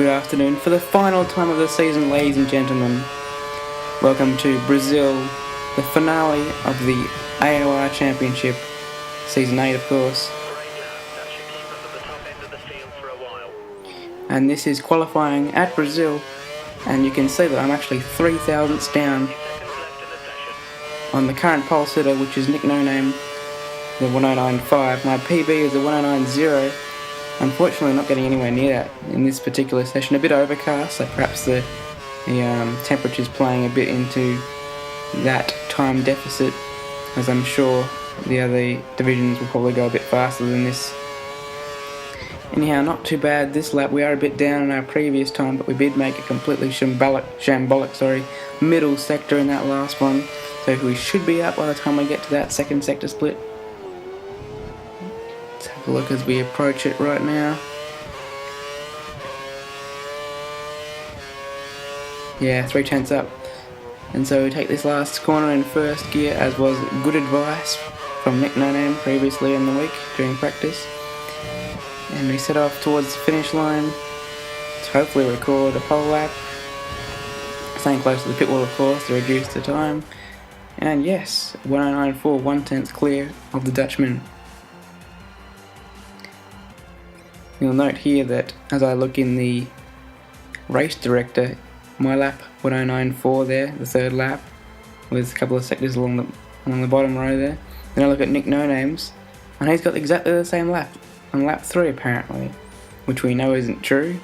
Good afternoon for the final time of the season, ladies and gentlemen. Welcome to Brazil, the finale of the AOR Championship, Season 8 of course. And this is qualifying at Brazil, and you can see that I'm actually 3 thousandths down on the current pole sitter, which is Nick No Name, the 1095. My PB is the 1090. Unfortunately, not getting anywhere near that in this particular session. A bit overcast, so perhaps the temperature's playing a bit into that time deficit, as I'm sure the other divisions will probably go a bit faster than this. Anyhow, not too bad this lap. We are a bit down in our previous time, but we did make a completely shambolic middle sector in that last one, so we should be up by the time we get to that second sector split. Have a look as we approach it right now. Yeah, 3 tenths up. And so we take this last corner in first gear, as was good advice from Nick No Name previously in the week during practice. And we set off towards the finish line to hopefully record a pole lap. Staying close to the pit wall, of course, to reduce the time. And yes, 1094, 1/10 clear of the Dutchman. You'll note here that as I look in the race director, my lap 1094 there, the third lap, with a couple of sectors along the bottom row there. Then I look at Nick No Name's, and he's got exactly the same lap on lap 3 apparently, which we know isn't true.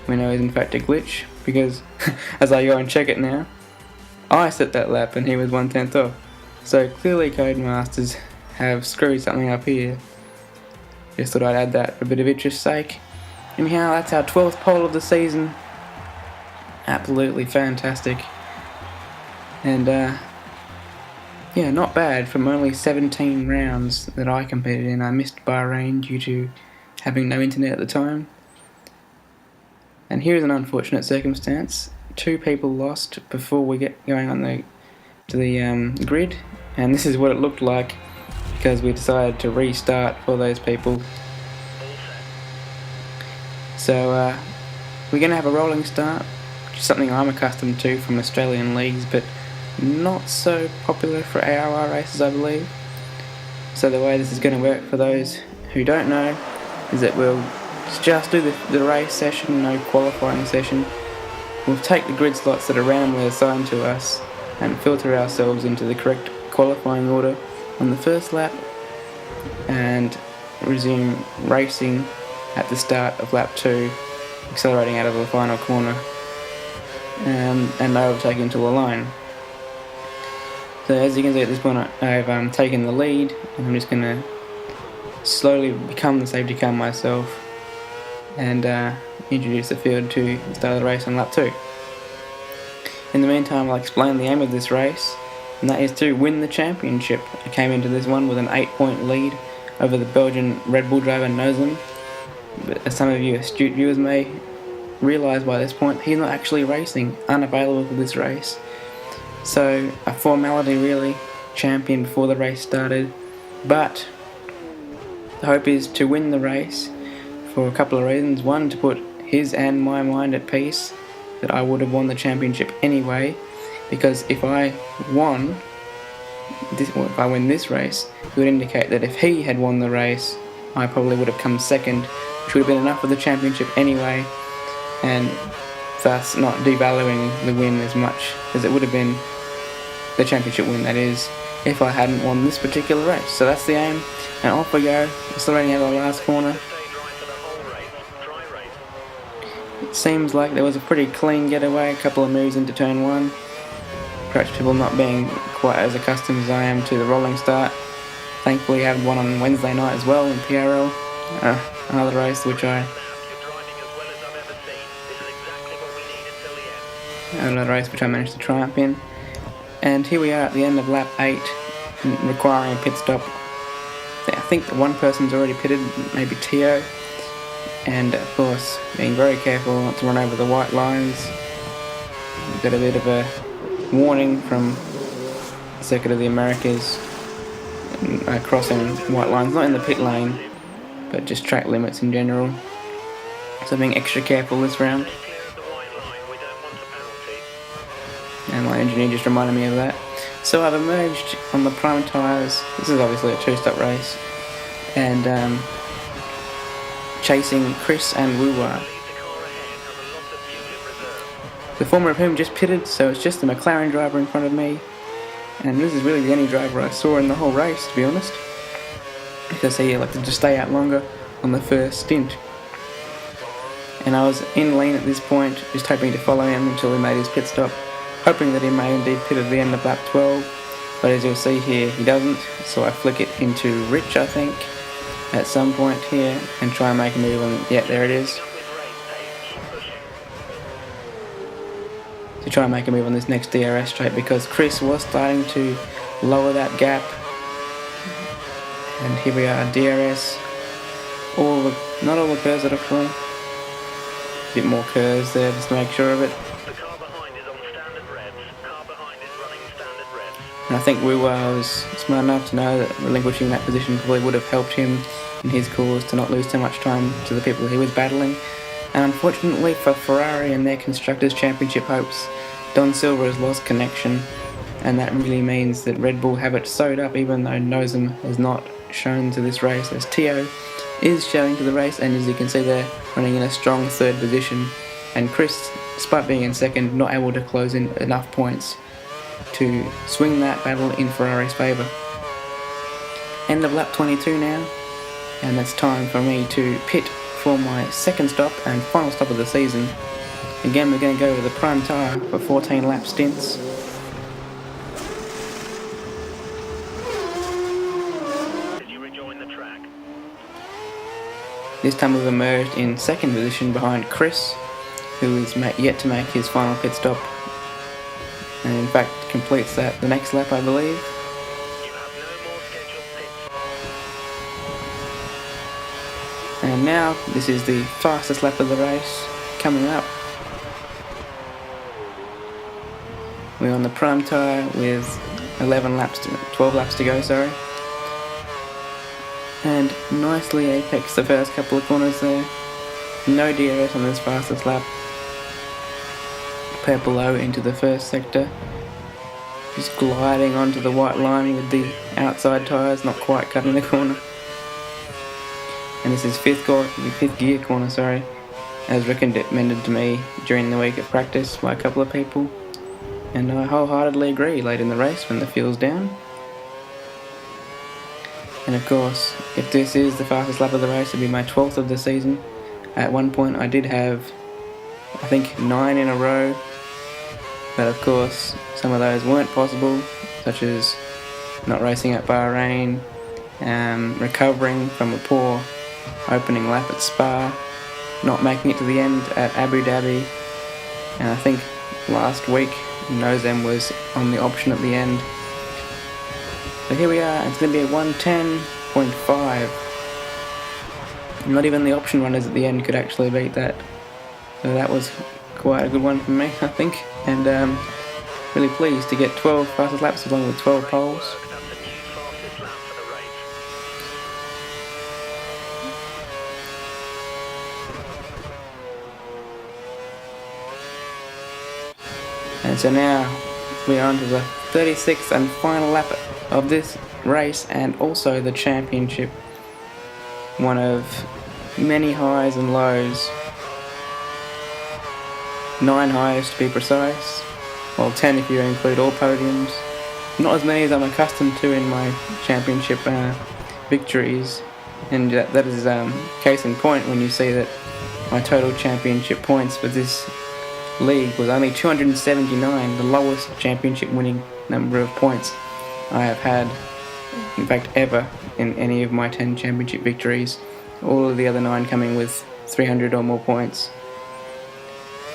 We know is in fact a glitch, because as I go and check it now, I set that lap and he was 1/10 off. So clearly Codemasters have screwed something up here. Just thought I'd add that for a bit of interest's sake. Anyhow, that's our 12th pole of the season. Absolutely fantastic. And yeah, not bad from only 17 rounds that I competed in. I missed Bahrain due to having no internet at the time. And here's an unfortunate circumstance. 2 people lost before we get going on to the grid, and this is what it looked like, because we decided to restart for those people. So we're going to have a rolling start, which is something I'm accustomed to from Australian leagues, but not so popular for AOR races, I believe. So the way this is going to work for those who don't know is that we'll just do the race session, no qualifying session. We'll take the grid slots that are randomly assigned to us and filter ourselves into the correct qualifying order on the first lap, and resume racing at the start of lap 2, accelerating out of the final corner and overtaking to a line. So as you can see at this point, I've taken the lead, and I'm just going to slowly become the safety car myself and introduce the field to the start of the race on lap 2. In the meantime, I'll explain the aim of this race, and that is to win the championship. I came into this one with an 8-point lead over the Belgian Red Bull driver Nozem, but as some of you astute viewers may realise by this point, he's not actually racing, unavailable for this race. So a formality really, champion before the race started, but the hope is to win the race for a couple of reasons. One, to put his and my mind at peace that I would have won the championship anyway, because if I win this race, it would indicate that if he had won the race, I probably would have come second, which would have been enough for the championship anyway, and thus not devaluing the win as much as it would have been the championship win, that is, if I hadn't won this particular race. So that's the aim, and off we go, accelerating out of the last corner. It seems like there was a pretty clean getaway, a couple of moves into turn 1. Perhaps people not being quite as accustomed as I am to the rolling start. Thankfully I had one on Wednesday night as well in PRL, another race which I managed to triumph in. And here we are at the end of lap 8, requiring a pit stop. I think that one person's already pitted, maybe Tio, and of course being very careful not to run over the white lines. We've got a bit of a warning from Circuit of the Americas, crossing white lines, not in the pit lane, but just track limits in general. So being extra careful this round. and my engineer just reminded me of that. So I've emerged on the prime tyres. This is obviously a two-stop race, and chasing Chris and Woo-Wah, the former of whom just pitted, so it's just the McLaren driver in front of me. And this is really the only driver I saw in the whole race, to be honest, because he elected to stay out longer on the first stint. And I was in lean at this point, just hoping to follow him until he made his pit stop, hoping that he may indeed pit at the end of lap 12, but as you'll see here, he doesn't, so I flick it into Rich, I think, at some point here, and try and make a move on, yeah, there it is. To try and make a move on this next DRS straight, because Chris was starting to lower that gap. And here we are, DRS. Not all the curves are actually. A bit more curves there just to make sure of it. The car behind is on standard revs. Car behind is running standard revs. And I think Woo-Wah was smart enough to know that relinquishing that position probably would have helped him in his cause to not lose too much time to the people he was battling. And unfortunately for Ferrari and their Constructors' Championship hopes, Don Silver has lost connection, and that really means that Red Bull have it sewed up, even though Nozem has not shown to this race, as Tio is showing to the race, and as you can see there, running in a strong third position, and Chris, despite being in second, not able to close in enough points to swing that battle in Ferrari's favour. End of lap 22 now, and it's time for me to pit for my second stop and final stop of the season. Again, we're going to go with the prime tyre for 14 lap stints. Did you rejoin the track? This time we've emerged in second position behind Chris, who is yet to make his final pit stop, and in fact completes that the next lap, I believe. You have no more scheduled pits. And now this is the fastest lap of the race coming up. We're on the prime tyre with 12 laps to go, sorry. And nicely apex the first couple of corners there. No DRS on this fastest lap. Purple low into the first sector. Just gliding onto the white line with the outside tyres, not quite cutting the corner. And this is fifth gear corner, sorry, as recommended to me during the week of practice by a couple of people. And I wholeheartedly agree late in the race when the fuel's down. And of course, if this is the fastest lap of the race, it'll be my 12th of the season. At one point I did have, I think, 9 in a row, but of course some of those weren't possible, such as not racing at Bahrain, recovering from a poor opening lap at Spa, not making it to the end at Abu Dhabi, and I think last week Nozem was on the option at the end. So here we are, it's going to be a 110.5. Not even the option runners at the end could actually beat that. So that was quite a good one for me, I think. And really pleased to get 12 fastest laps along with 12 poles. That's the new fastest lap for the race. And so now we are on to the 36th and final lap of this race, and also the championship. One of many highs and lows. 9 highs to be precise, well 10 if you include all podiums. Not as many as I'm accustomed to in my championship victories, and that is case in point when you see that my total championship points for this league was only 279, the lowest championship winning number of points I have had, in fact ever, in any of my 10 championship victories. All of the other 9 coming with 300 or more points.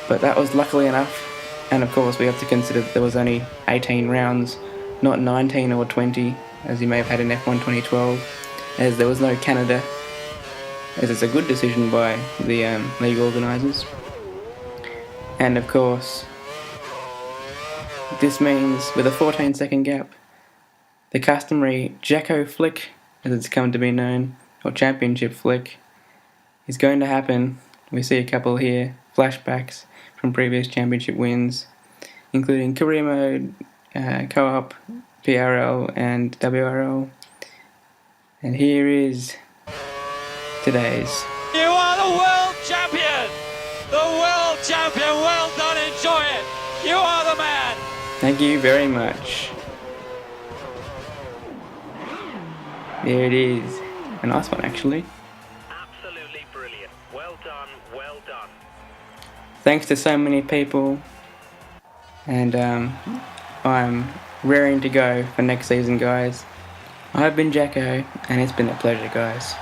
But that was luckily enough, and of course we have to consider that there was only 18 rounds, not 19 or 20 as you may have had in F1 2012, as there was no Canada, as it's a good decision by the league organisers. And of course, this means with a 14-second gap, the customary Jacko flick, as it's come to be known, or championship flick, is going to happen. We see a couple here, flashbacks from previous championship wins, including career mode, co-op, PRL, and WRL. And here is today's. You are the world champion! The world champion! Well done, enjoy it! You are the man! Thank you very much. There it is. A nice one, actually. Absolutely brilliant. Well done, well done. Thanks to so many people. And I'm raring to go for next season, guys. I've been Jacko, and it's been a pleasure, guys.